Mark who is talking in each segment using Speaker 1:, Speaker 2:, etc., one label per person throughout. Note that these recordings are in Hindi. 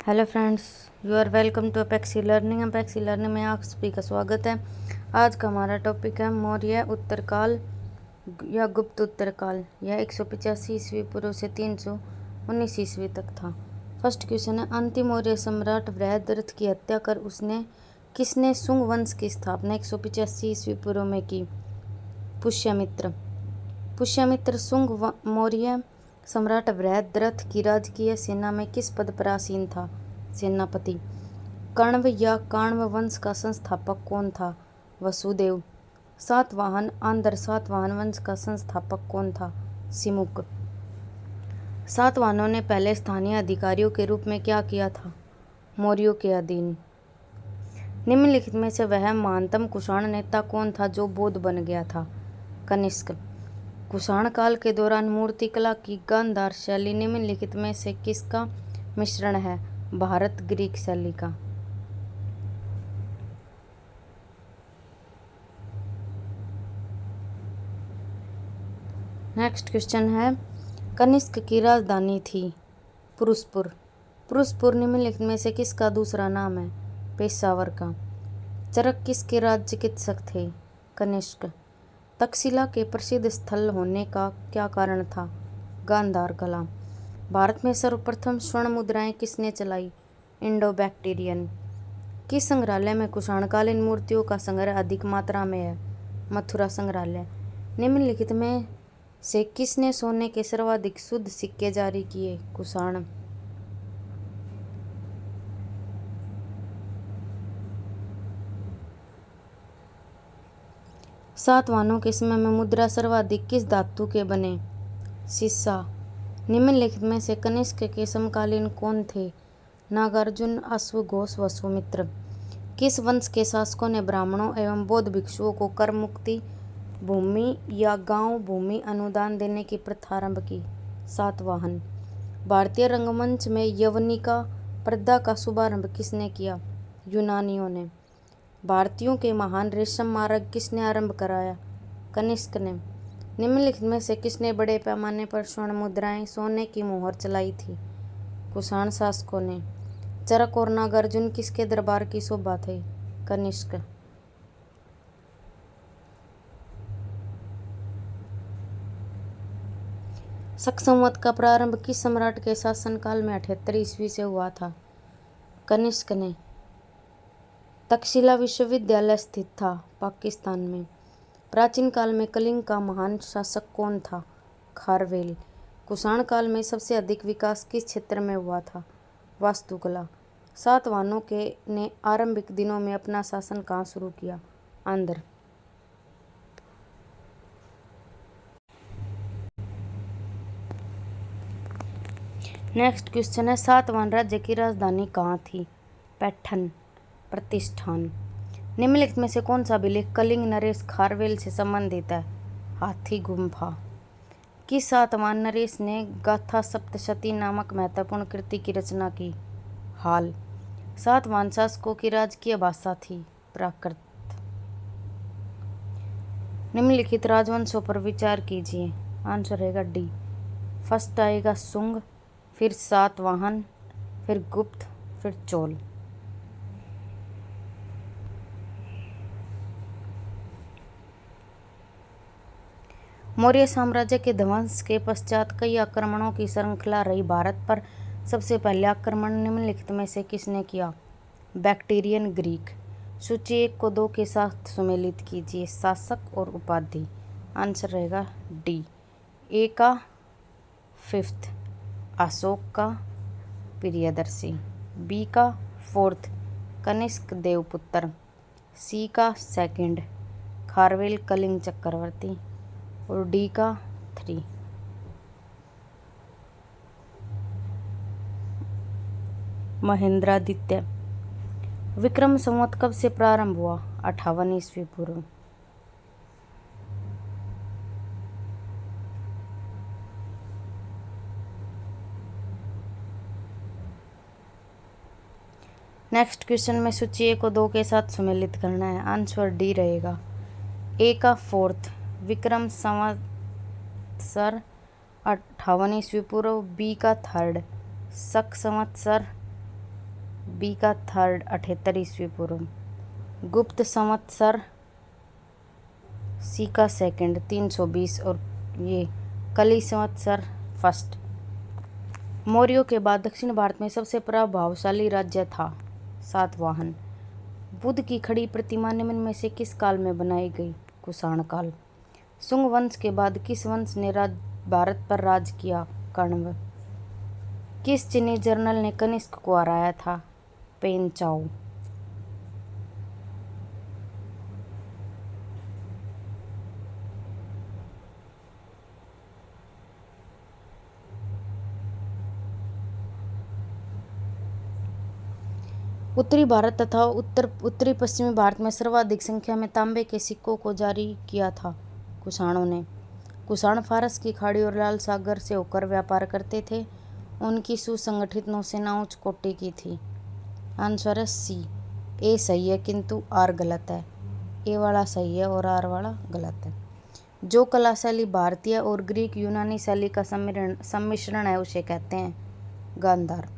Speaker 1: Hello friends, you are welcome to Apexi learning. Apexi learning में आप सभी का स्वागत है। आज का हमारा टॉपिक है मौर्य उत्तरकाल या गुप्त उत्तरकाल। यह 185 ईस्वी पूर्व से 319 ईस्वी तक था। फर्स्ट क्वेश्चन है, अंतिम मौर्य सम्राट बृहद्रथ की हत्या कर किसने शुंग वंश की स्थापना 185 ईस्वी पूर्व में की? पुष्यमित्र। पुष्यमित्र शुंग मौर्य सम्राट बृहद्रथ की राजकीय सेना में किस पद पर आसीन था? सेनापति। कण्व या काण्व वंश का संस्थापक कौन था? वसुदेव। सातवाहन आंध्र सातवाहन वंश का संस्थापक कौन था? सिमुक। सातवाहनों ने पहले स्थानीय अधिकारियों के रूप में क्या किया था? मौर्यों के अधीन। निम्नलिखित में से वह महानतम कुषाण नेता कौन था जो बौद्ध बन गया था? कनिष्क। कुषाण काल के दौरान मूर्तिकला की गांधार शैली निम्नलिखित में से किसका मिश्रण है? भारत ग्रीक शैली का। नेक्स्ट क्वेश्चन है, कनिष्क की राजधानी थी पुरुषपुर। पुरुषपुर निम्नलिखित में से किसका दूसरा नाम है? पेशावर का। चरक किसके राज्य चिकित्सक थे? कनिष्क। तक्षशिला के प्रसिद्ध स्थल होने का क्या कारण था? गांधार कला। भारत में सर्वप्रथम स्वर्ण मुद्राएं किसने चलाई? Indo Bactrian. किस संग्रहालय में कुषाणकालीन मूर्तियों का संग्रह अधिक मात्रा में है? मथुरा संग्रहालय। निम्नलिखित में से किसने सोने के सर्वाधिक शुद्ध सिक्के जारी किए? कुषाण। सातवाहनों के समय में मुद्रा सर्वाधिक किस धातु के बने? सीसा। निम्नलिखित में से कनिष्क के समकालीन कौन थे? नागार्जुन, अश्वघोष, वसुमित्र। किस वंश के शासकों ने ब्राह्मणों एवं बौद्ध भिक्षुओं को कर मुक्ति, भूमि या गांव भूमि अनुदान देने की प्रथा आरंभ की? सातवाहन। भारतीय रंगमंच में यवनिका प्रथा का शुभारंभ किसने किया? यूनानियों ने। भारतीयों के महान रेशम मार्ग किसने आरंभ कराया? कनिष्क ने। निम्नलिखित में से किसने बड़े पैमाने पर स्वर्ण मुद्राएं, सोने की मोहर चलाई थी? कुषाण शासकों ने। चरक और नागार्जुन किसके दरबार की शोभा थे? कनिष्क। शक संवत का प्रारंभ किस सम्राट के शासनकाल में 78 ईस्वी से हुआ था? कनिष्क ने। तक्षशिला विश्वविद्यालय स्थित था पाकिस्तान में। प्राचीन काल में कलिंग का महान शासक कौन था? खारवेल। कुषाण काल में सबसे अधिक विकास किस क्षेत्र में हुआ था? वास्तुकला। सातवाहनों के ने आरंभिक दिनों में अपना शासन कहाँ शुरू किया? आंध्र। नेक्स्ट क्वेश्चन है, सातवाहन राज्य की राजधानी कहाँ थी? पैठन। प्रतिष्ठान। निम्नलिखित में से कौन सा अभिलेख कलिंग नरेश खारवेल से संबंधित है? हाथी गुम्फा। किस सातवाहन नरेश ने गाथा सप्तशती नामक महत्वपूर्ण कृति की रचना की? हाल। सातवाहन शासकों की राजकीय भाषा थी प्राकृत। निम्नलिखित राजवंशों पर विचार कीजिए। आंसर रहेगा डी। फर्स्ट आएगा शुंग, फिर सातवाहन, फिर गुप्त, फिर चोल। मौर्य साम्राज्य के ध्वंस के पश्चात कई आक्रमणों की श्रृंखला रही। भारत पर सबसे पहले आक्रमण निम्नलिखित में से किसने किया? Bactrian Greek. सूची 1 को 2 के साथ सुमेलित कीजिए। शासक और उपाधि। आंसर रहेगा डी। ए का फिफ्थ, अशोक का प्रियदर्शी। बी का फोर्थ, कनिष्क देवपुत्र। सी का सेकंड, खारवेल कलिंग चक्रवर्ती। और डी का 3, महेंद्रादित्य। विक्रम संवत कब से प्रारंभ हुआ? 58 ईस्वी पूर्व। नेक्स्ट क्वेश्चन में सूची 1 को 2 के साथ सुमेलित करना है। आंसर डी रहेगा। ए का फोर्थ, विक्रम संवत्सर 58 ईस्वी पूर्व। बी का थर्ड, शक संवत्सर बी का थर्ड 78 ईस्वी पूर्व, गुप्त संवत्सर सी का सेकंड 320 और ये कली संवत्सर फर्स्ट। मौर्यों के बाद दक्षिण भारत में सबसे प्रभावशाली राज्य था सातवाहन। बुद्ध की खड़ी प्रतिमा निम्न में से किस काल में बनाई गई? कुषाण काल। शुंग वंश के बाद किस वंश ने भारत पर राज किया? कण्व। किस चीनी जर्नल ने कनिष्क को हराया था? पेन चाओ। उत्तरी भारत तथा उत्तरी पश्चिमी भारत में सर्वाधिक संख्या में तांबे के सिक्कों को जारी किया था कुषाणों ने। कुषाण फारस की खाड़ी और लाल सागर से होकर व्यापार करते थे। उनकी सुसंगठित नौसेना उच्च कोटि की थी। आंसर है सी। ए सही है किंतु आर गलत है। ए वाला सही है और आर वाला गलत है। जो कला शैली भारतीय और ग्रीक यूनानी शैली का सम्मिश्रण है उसे कहते हैं गांधार।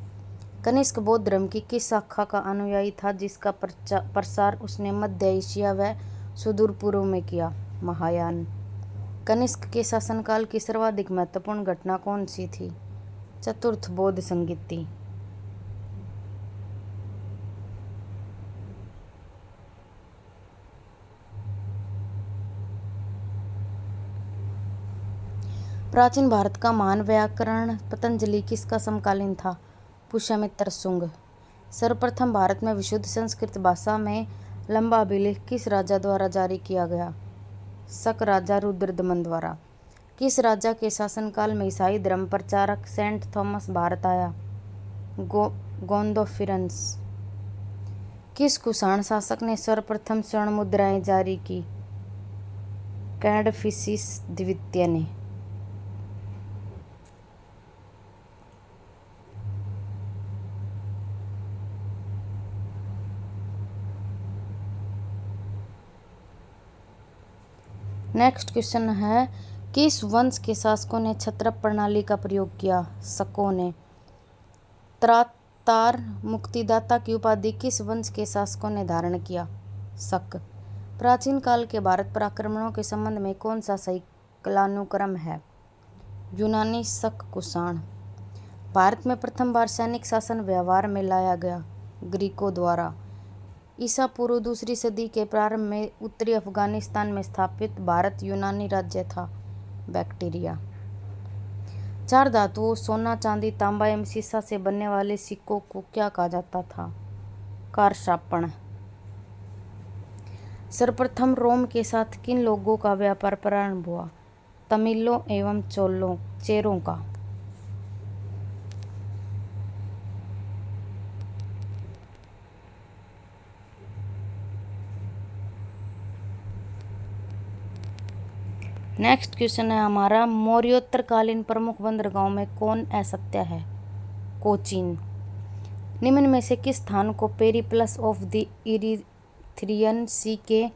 Speaker 1: कनिष्क बौद्ध धर्म की किस शाखा का अनुयायी था जिसका प्रसार उसने मध्य एशिया व सुदूर पूर्व में किया? महायान। कनिष्क के शासनकाल की सर्वाधिक महत्वपूर्ण घटना कौन सी थी? चतुर्थ बौद्ध संगीति। प्राचीन भारत का महान व्याकरण पतंजलि किसका समकालीन था? पुष्यमित्र शुंग। सर्वप्रथम भारत में विशुद्ध संस्कृत भाषा में लंबा अभिलेख किस राजा द्वारा जारी किया गया? शक राजा रुद्रदमन द्वारा। किस राजा के शासनकाल में ईसाई धर्म प्रचारक सेंट थॉमस भारत आया? गोंदोफिरंस। किस कुषाण शासक ने सर्वप्रथम स्वर्ण मुद्राएं जारी की? कैडफिसिस द्वितीय ने। नेक्स्ट क्वेश्चन है किस वंश के शासकों ने क्षत्रप प्रणाली का प्रयोग किया? शकों ने। त्रातार मुक्तिदाता की उपाधि किस वंश के शासकों ने धारण किया? शक। प्राचीन काल के भारत पर आक्रमणों के संबंध में कौन सा सही कालानुक्रम है? यूनानी, शक, कुषाण। भारत में प्रथम बार सैनिक शासन व्यवहार में लाया गया ग्रीकों द्वारा। ईसा पूर्व दूसरी सदी के प्रारंभ में उत्तरी अफगानिस्तान में स्थापित भारत यूनानी राज्य था बैक्टीरिया। चार धातुओं सोना, चांदी, तांबा एवं सीसा से बनने वाले सिक्कों को क्या कहा जाता था? कारशापण। सर्वप्रथम रोम के साथ किन लोगों का व्यापार प्रारंभ हुआ? तमिलों एवं चेरों का। नेक्स्ट क्वेश्चन है हमारा मौर्योत्तरकालीन प्रमुख बंदरगाहों में कौन असत्य है? कोचीन। निम्न में से किस स्थान को पेरिप्लस ऑफ द इरीथ्रियन सी के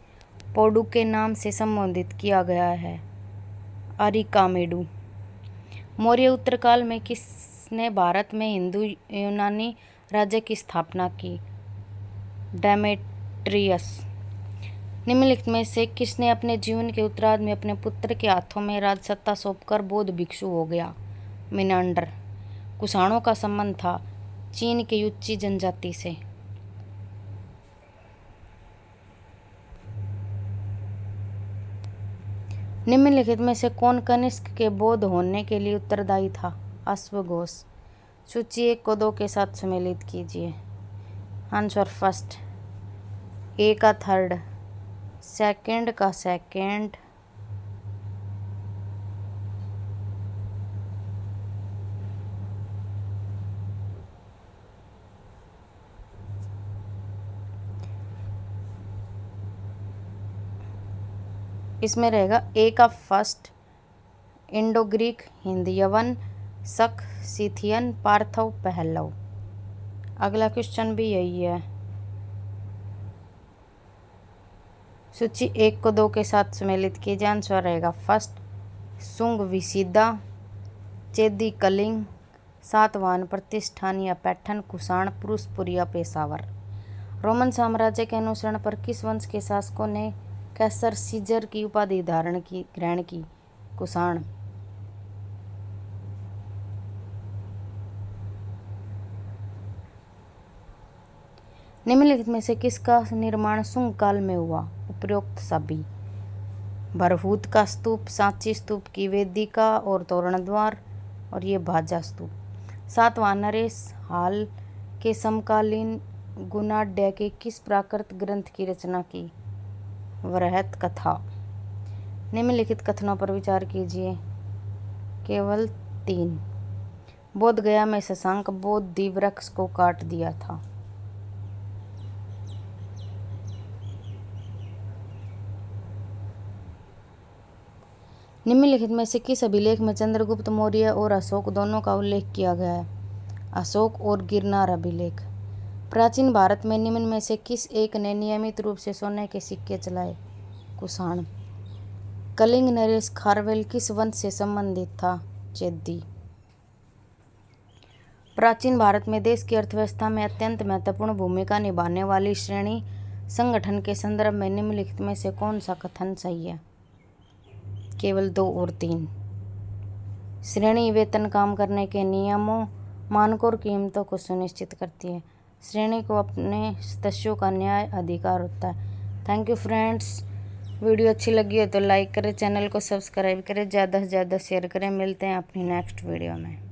Speaker 1: पोडू के नाम से संबोधित किया गया है? अरिकामेडू। मौर्य उत्तरकाल में किसने भारत में हिंदू यूनानी राज्य की स्थापना की? डेमेट्रियस। निम्नलिखित में से किसने अपने जीवन के उत्तरार्ध में अपने पुत्र के हाथों में राजसत्ता सौंपकर बौद्ध भिक्षु हो गया? मिनांडर। कुषाणों का संबंध था चीन की युच्ची जनजाति से। निम्नलिखित में से कौन कनिष्क के बौद्ध होने के लिए उत्तरदायी था? अश्वघोष। सूची 1 को 2 के साथ सम्मिलित कीजिए। आंसर फर्स्ट, ए का थर्ड, सेकंड का सेकंड, इसमें रहेगा ए का फर्स्ट, इंडो ग्रीक, हिंद यवन, शक, सिथियन, पार्थव, पहलव। अगला क्वेश्चन भी यही है। सूची 1 को 2 के साथ सम्मिलित कीजिए। आंसर रहेगा फर्स्ट, सुंग विसिदा, चेदी कलिंग, सातवाहन प्रतिष्ठान या पैठण कुषाण पुरुषपुर या पेशावर। रोमन साम्राज्य के अनुसरण पर किस वंश के शासकों ने कैसर सीजर की उपाधि ग्रहण की? कुषाण। निम्नलिखित में से किसका निर्माण शुंग काल में हुआ? उपरोक्त सभी। भरहूत का स्तूप, सांची स्तूप की वेदिका और तोरण द्वार, और ये भाजा स्तूप। सातवाहन नरेश हाल के समकालीन गुणाढ्य के किस प्राकृत ग्रंथ की रचना की? वृहत कथा। निम्नलिखित कथनों पर विचार कीजिए। केवल 3। बोध गया में शशांक बोधि वृक्ष को काट दिया था। निम्नलिखित में से किस अभिलेख में चंद्रगुप्त मौर्य और अशोक दोनों का उल्लेख किया गया है? अशोक और गिरनार अभिलेख। प्राचीन भारत में निम्न में से किस एक ने नियमित रूप से सोने के सिक्के चलाए? कुषाण। कलिंग नरेश खारवेल किस वंश से संबंधित था? चेदी। प्राचीन भारत में देश की अर्थव्यवस्था में अत्यंत महत्वपूर्ण भूमिका निभाने वाली श्रेणी संगठन के संदर्भ में निम्नलिखित में से कौन सा कथन सही है? केवल 2 और 3। श्रेणी वेतन काम करने के नियमों, मानकों और कीमतों को सुनिश्चित करती है। श्रेणी को अपने सदस्यों का न्याय अधिकार होता है। Thank you friends. वीडियो अच्छी लगी हो तो लाइक करें, चैनल को सब्सक्राइब करें, ज़्यादा से ज़्यादा शेयर करें। मिलते हैं अपनी नेक्स्ट वीडियो में।